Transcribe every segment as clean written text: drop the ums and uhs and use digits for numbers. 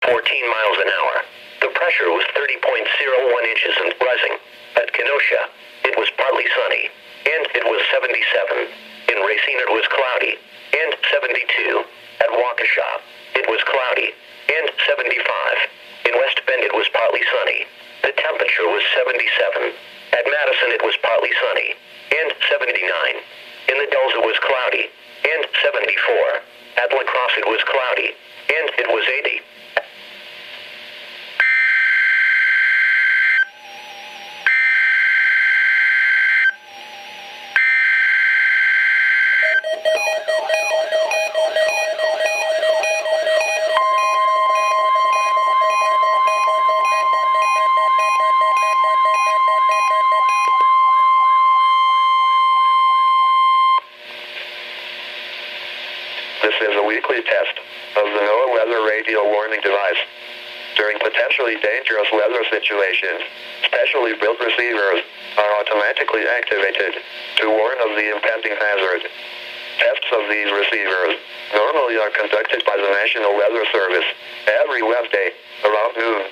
14 miles an hour. The pressure was 30.01 inches and rising. At Kenosha, it was partly sunny, and it was 77. In Racine, it was cloudy, and 72. At Waukesha, it was cloudy, and 75. In West Bend, it was partly sunny. The temperature was 77. At Madison, it was partly sunny, and 79. In the Dells, it was cloudy, and 74. At La Crosse, it was cloudy, and it was 80. This is a weekly test of the NOAA Weather Radio Warning Device. During potentially dangerous weather situations, specially built receivers are automatically activated to warn of the impending hazard. Tests of these receivers normally are conducted by the National Weather Service every Wednesday around noon.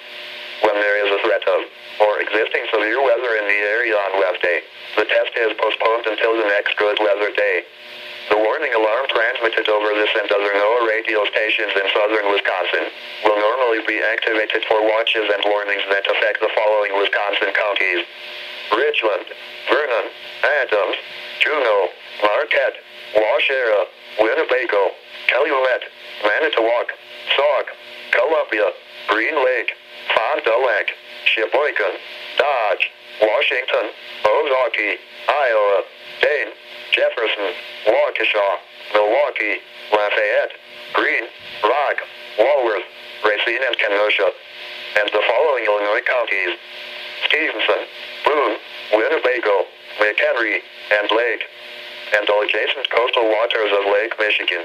When there is a threat of or existing severe weather in the area on Wednesday, the test is postponed until the next good weather day. The warning alarm transmitted over this and other NOAA radio stations in southern Wisconsin will normally be activated for watches and warnings that affect the following Wisconsin counties: Richland, Vernon, Adams, Juneau, Marquette, Waushara, Winnebago, Calumet, Manitowoc, Sauk, Columbia, Green Lake, Fond du Lac, Sheboygan, Dodge, Washington, Ozaukee, Iowa, Dane, Jefferson, Waukesha, Milwaukee, Lafayette, Greene, Rock, Walworth, Racine, and Kenosha, and the following Illinois counties: Stevenson, Boone, Winnebago, McHenry, and Lake, and all adjacent coastal waters of Lake Michigan.